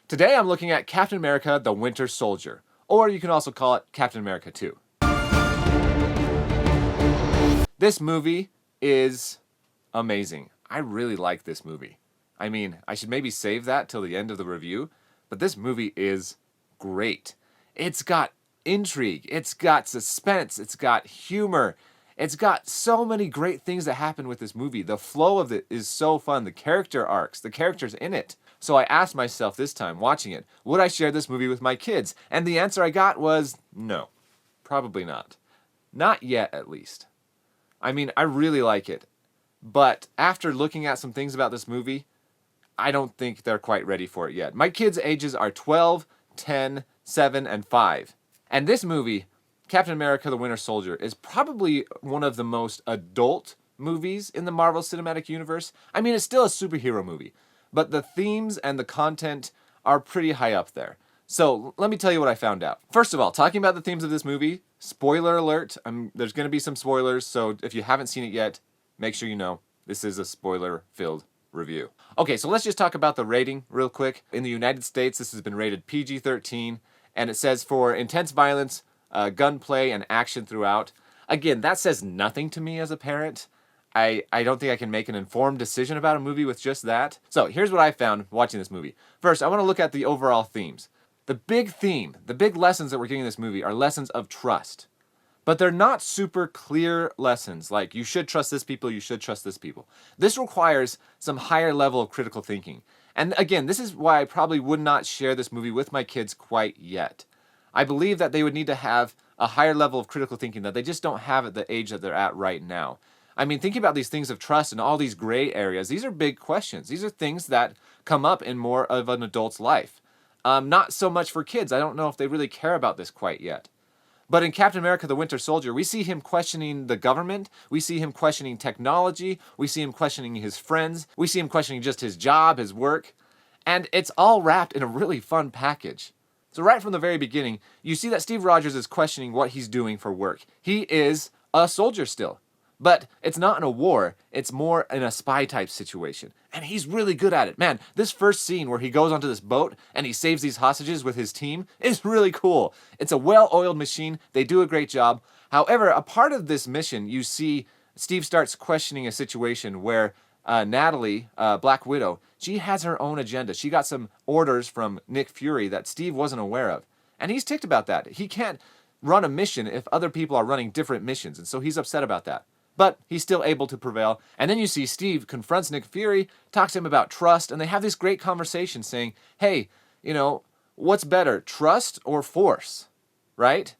Today I'm looking at Captain America: The Winter Soldier, or you can also call it Captain America 2. This movie is amazing. I really like this movie. I mean, I should maybe save that till the end of the review, but this movie is great. It's got intrigue, it's got suspense, it's got humor, it's got so many great things that happen with this movie. The flow of it is so fun, the character arcs, the characters in it. So I asked myself this time, watching it, would I share this movie with my kids? And the answer I got was no, probably not. Not yet, at least. I mean, I really like it, but after looking at some things about this movie, I don't think they're quite ready for it yet. My kids' ages are 12, 10, 7, and 5. And this movie, Captain America: The Winter Soldier, is probably one of the most adult movies in the Marvel Cinematic Universe. I mean, it's still a superhero movie, but the themes and the content are pretty high up there. So let me tell you what I found out. First of all, talking about the themes of this movie, spoiler alert, there's going to be some spoilers, so if you haven't seen it yet, make sure you know this is a spoiler-filled review. Okay, so let's just talk about the rating real quick. In the United States, this has been rated PG-13, and it says for intense violence, gunplay, and action throughout. Again, that says nothing to me as a parent. I don't think I can make an informed decision about a movie with just that. So here's what I found watching this movie. First, I want to look at the overall themes. The big theme, the big lessons that we're getting in this movie are lessons of trust. But they're not super clear lessons, like you should trust this people, you should trust this people. This requires some higher level of critical thinking. And again, this is why I probably would not share this movie with my kids quite yet. I believe that they would need to have a higher level of critical thinking that they just don't have at the age that they're at right now. I mean, thinking about these things of trust and all these gray areas, these are big questions. These are things that come up in more of an adult's life. Not so much for kids. I don't know if they really care about this quite yet. But in Captain America: The Winter Soldier, we see him questioning the government, we see him questioning technology, we see him questioning his friends, we see him questioning just his job, his work, and it's all wrapped in a really fun package. So right from the very beginning, you see that Steve Rogers is questioning what he's doing for work. He is a soldier still. But it's not in a war, it's more in a spy type situation. And he's really good at it. Man, this first scene where he goes onto this boat and he saves these hostages with his team is really cool. It's a well-oiled machine, they do a great job. However, a part of this mission, you see Steve starts questioning a situation where Natalie, Black Widow, she has her own agenda. She got some orders from Nick Fury that Steve wasn't aware of. And he's ticked about that. He can't run a mission if other people are running different missions, and so he's upset about that. But he's still able to prevail. And then you see Steve confronts Nick Fury, talks to him about trust, and they have this great conversation saying, hey, you know, what's better, trust or force, right?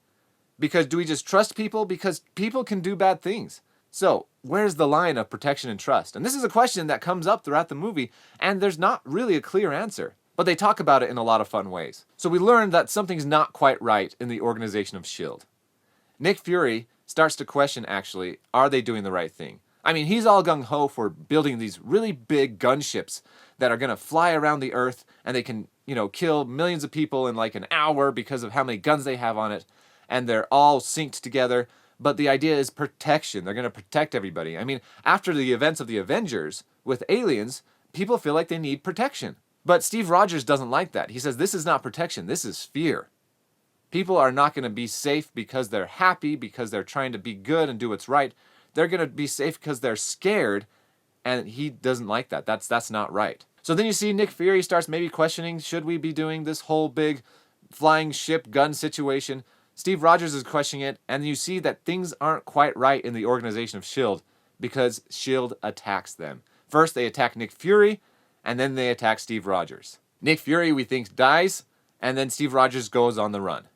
Because do we just trust people? Because people can do bad things. So where's the line of protection and trust? And this is a question that comes up throughout the movie, and there's not really a clear answer. But they talk about it in a lot of fun ways. So we learn that something's not quite right in the organization of S.H.I.E.L.D. Nick Fury starts to question, actually, are they doing the right thing? I mean, he's all gung-ho for building these really big gunships that are going to fly around the Earth, and they can, you know, kill millions of people in like an hour because of how many guns they have on it, and they're all synced together. But the idea is protection. They're going to protect everybody. I mean, after the events of the Avengers with aliens, people feel like they need protection. But Steve Rogers doesn't like that. He says, this is not protection, this is fear. People are not going to be safe because they're happy, because they're trying to be good and do what's right. They're going to be safe because they're scared, and he doesn't like that. That's not right. So then you see Nick Fury starts maybe questioning, should we be doing this whole big flying ship gun situation? Steve Rogers is questioning it, and you see that things aren't quite right in the organization of S.H.I.E.L.D. because S.H.I.E.L.D. attacks them. First, they attack Nick Fury, and then they attack Steve Rogers. Nick Fury, we think, dies, and then Steve Rogers goes on the run.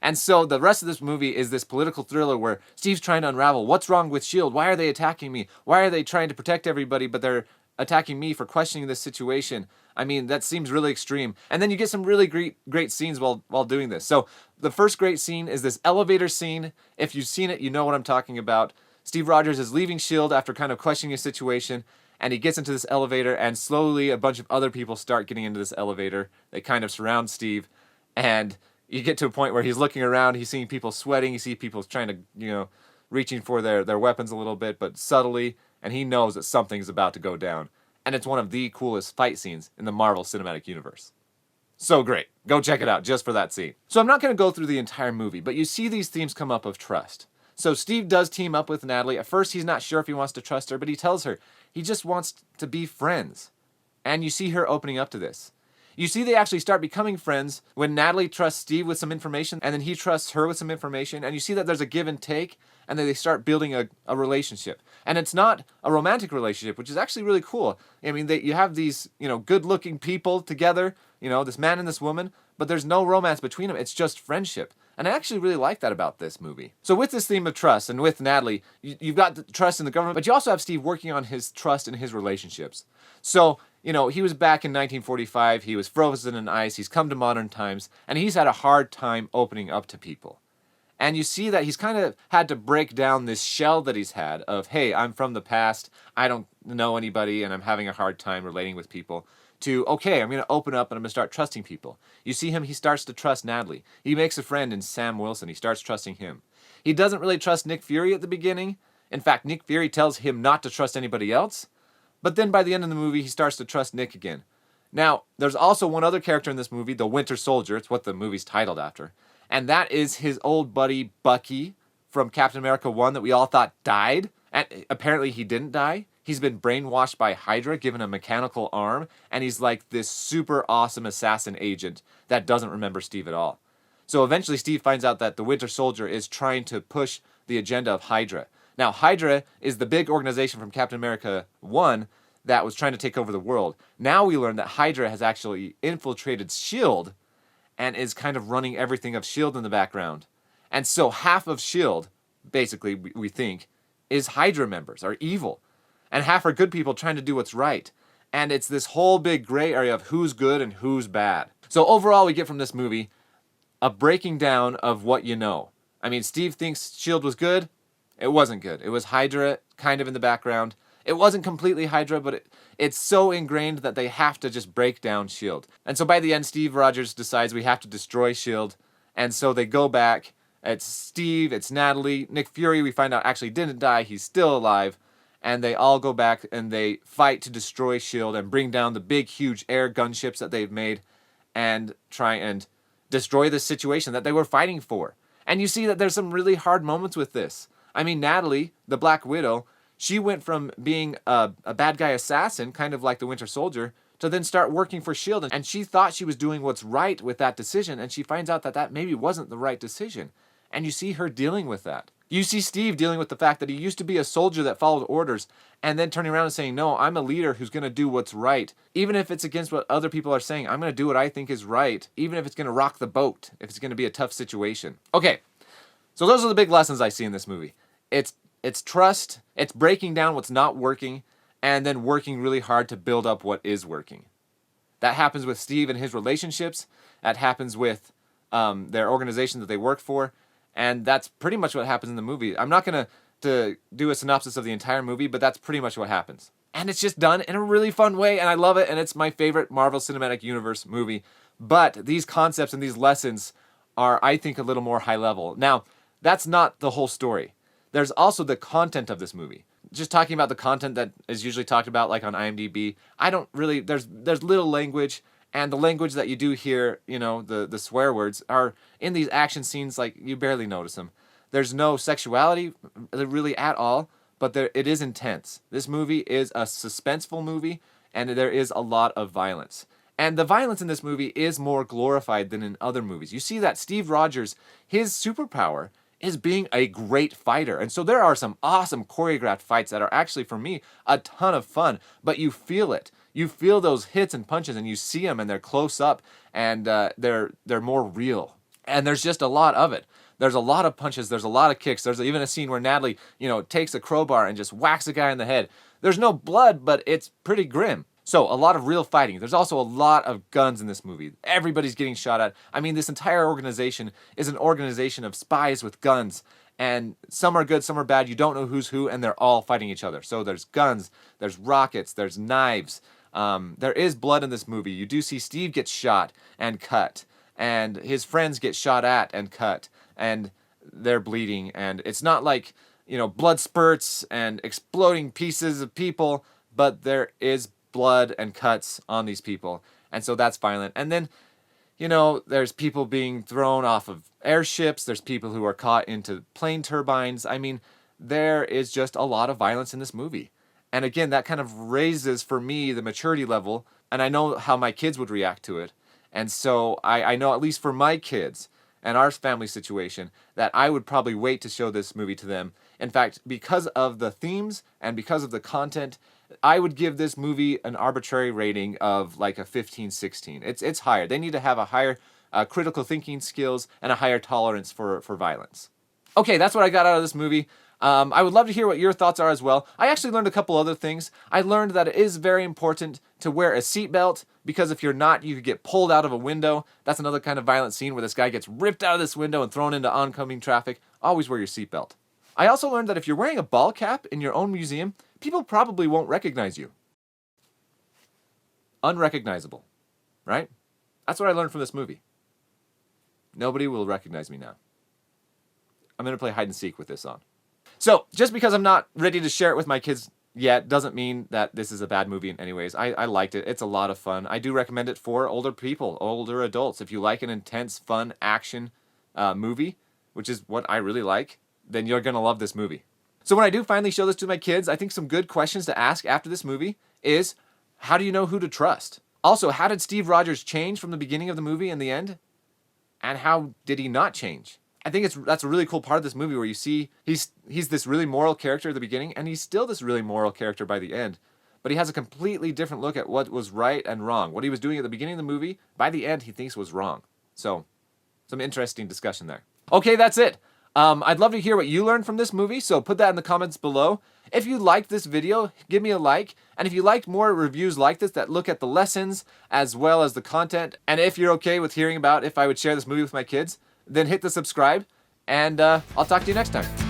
And so the rest of this movie is this political thriller where Steve's trying to unravel what's wrong with S.H.I.E.L.D. Why are they attacking me? Why are they trying to protect everybody, but they're attacking me for questioning this situation? I mean, that seems really extreme. And then you get some really great scenes while doing this. So the first great scene is this elevator scene. If you've seen it, you know what I'm talking about. Steve Rogers is leaving S.H.I.E.L.D. after kind of questioning a situation, and he gets into this elevator, and slowly a bunch of other people start getting into this elevator. They kind of surround Steve, and you get to a point where he's looking around, he's seeing people sweating, you see people trying to, you know, reaching for their weapons a little bit, but subtly, and he knows that something's about to go down. And it's one of the coolest fight scenes in the Marvel Cinematic Universe. So great. Go check it out just for that scene. So I'm not going to go through the entire movie, but you see these themes come up of trust. So Steve does team up with Natalie. At first, he's not sure if he wants to trust her, but he tells her he just wants to be friends. And you see her opening up to this. You see they actually start becoming friends when Natalie trusts Steve with some information and then he trusts her with some information. And you see that there's a give and take and then they start building a relationship. And it's not a romantic relationship, which is actually really cool. I mean, you have these, good-looking people together, this man and this woman, but there's no romance between them. It's just friendship. And I actually really like that about this movie. So with this theme of trust and with Natalie, you've got the trust in the government, but you also have Steve working on his trust in his relationships. So, he was back in 1945, he was frozen in ice, he's come to modern times, and he's had a hard time opening up to people. And you see that he's kind of had to break down this shell that he's had of, hey, I'm from the past, I don't know anybody, and I'm having a hard time relating with people, to, okay, I'm going to open up and I'm going to start trusting people. You see him, he starts to trust Natalie. He makes a friend in Sam Wilson. He starts trusting him. He doesn't really trust Nick Fury at the beginning. In fact, Nick Fury tells him not to trust anybody else. But then by the end of the movie, he starts to trust Nick again. Now, there's also one other character in this movie, the Winter Soldier. It's what the movie's titled after. And that is his old buddy Bucky from Captain America 1 that we all thought died. And apparently he didn't die. He's been brainwashed by Hydra, given a mechanical arm, and he's like this super awesome assassin agent that doesn't remember Steve at all. So eventually Steve finds out that the Winter Soldier is trying to push the agenda of Hydra. Now, Hydra is the big organization from Captain America 1 that was trying to take over the world. Now we learn that Hydra has actually infiltrated S.H.I.E.L.D. and is kind of running everything of S.H.I.E.L.D. in the background. And so half of S.H.I.E.L.D., basically, we think, is Hydra members, are evil. And half are good people trying to do what's right. And it's this whole big gray area of who's good and who's bad. So overall, we get from this movie a breaking down of what you know. I mean, Steve thinks S.H.I.E.L.D. was good. It wasn't good. It was Hydra kind of in the background. It wasn't completely Hydra, but it's so ingrained that they have to just break down S.H.I.E.L.D. And so by the end, Steve Rogers decides we have to destroy S.H.I.E.L.D. And so they go back. It's Steve, it's Natalie. Nick Fury, we find out, actually didn't die. He's still alive. And they all go back and they fight to destroy S.H.I.E.L.D. and bring down the big, huge air gunships that they've made and try and destroy the situation that they were fighting for. And you see that there's some really hard moments with this. I mean, Natalie, the Black Widow, she went from being a bad guy assassin, kind of like the Winter Soldier, to then start working for S.H.I.E.L.D. And she thought she was doing what's right with that decision, and she finds out that that maybe wasn't the right decision. And you see her dealing with that. You see Steve dealing with the fact that he used to be a soldier that followed orders and then turning around and saying, no, I'm a leader who's going to do what's right. Even if it's against what other people are saying, I'm going to do what I think is right, even if it's going to rock the boat, if it's going to be a tough situation. Okay, so those are the big lessons I see in this movie. It's trust, it's breaking down what's not working, and then working really hard to build up what is working. That happens with Steve and his relationships. That happens with their organization that they work for. And that's pretty much what happens in the movie. I'm not going to do a synopsis of the entire movie, but that's pretty much what happens. And it's just done in a really fun way, and I love it, and it's my favorite Marvel Cinematic Universe movie. But these concepts and these lessons are, I think, a little more high level. Now, that's not the whole story. There's also the content of this movie. Just talking about the content that is usually talked about, like on IMDb, I don't really, there's little language, and the language that you do hear, the swear words, are in these action scenes, like, you barely notice them. There's no sexuality really at all, but it is intense. This movie is a suspenseful movie, and there is a lot of violence. And the violence in this movie is more glorified than in other movies. You see that Steve Rogers, his superpower is being a great fighter. And so there are some awesome choreographed fights that are actually, for me, a ton of fun, but you feel it. You feel those hits and punches, and you see them, and they're close up, and they're more real. And there's just a lot of it. There's a lot of punches. There's a lot of kicks. There's even a scene where Natalie, takes a crowbar and just whacks a guy in the head. There's no blood, but it's pretty grim. So a lot of real fighting. There's also a lot of guns in this movie. Everybody's getting shot at. I mean, this entire organization is an organization of spies with guns. And some are good, some are bad. You don't know who's who, and they're all fighting each other. So there's guns, there's rockets, there's knives. There is blood in this movie. You do see Steve get shot and cut, and his friends get shot at and cut, and they're bleeding. And it's not like, blood spurts and exploding pieces of people, but there is blood and cuts on these people. And so that's violent. And then You know, there's people being thrown off of airships, there's people who are caught into plane turbines. I mean, there is just a lot of violence in this movie. And again, that kind of raises for me the maturity level, and I know how my kids would react to it. And so I know, at least for my kids and our family situation, that I would probably wait to show this movie to them. In fact, because of the themes and because of the content, I would give this movie an arbitrary rating of like a 15, 16. It's higher. They need to have a higher critical thinking skills and a higher tolerance for violence. Okay, that's what I got out of this movie. I would love to hear what your thoughts are as well. I actually learned a couple other things. I learned that it is very important to wear a seatbelt, because if you're not, you could get pulled out of a window. That's another kind of violent scene where this guy gets ripped out of this window and thrown into oncoming traffic. Always wear your seatbelt. I also learned that if you're wearing a ball cap in your own museum, people probably won't recognize you. Unrecognizable, right? That's what I learned from this movie. Nobody will recognize me now. I'm going to play hide and seek with this on. So, just because I'm not ready to share it with my kids yet doesn't mean that this is a bad movie in any ways. I liked it. It's a lot of fun. I do recommend it for older people, older adults. If you like an intense, fun action movie, which is what I really like, then you're going to love this movie. So when I do finally show this to my kids, I think some good questions to ask after this movie is, how do you know who to trust? Also, how did Steve Rogers change from the beginning of the movie and the end? And how did he not change? I think that's a really cool part of this movie, where you see he's this really moral character at the beginning, and he's still this really moral character by the end. But he has a completely different look at what was right and wrong. What he was doing at the beginning of the movie, by the end, he thinks was wrong. So, some interesting discussion there. Okay, that's it. I'd love to hear what you learned from this movie, so put that in the comments below. If you liked this video, give me a like. And if you like more reviews like this that look at the lessons as well as the content, and if you're okay with hearing about if I would share this movie with my kids, then hit the subscribe, and I'll talk to you next time.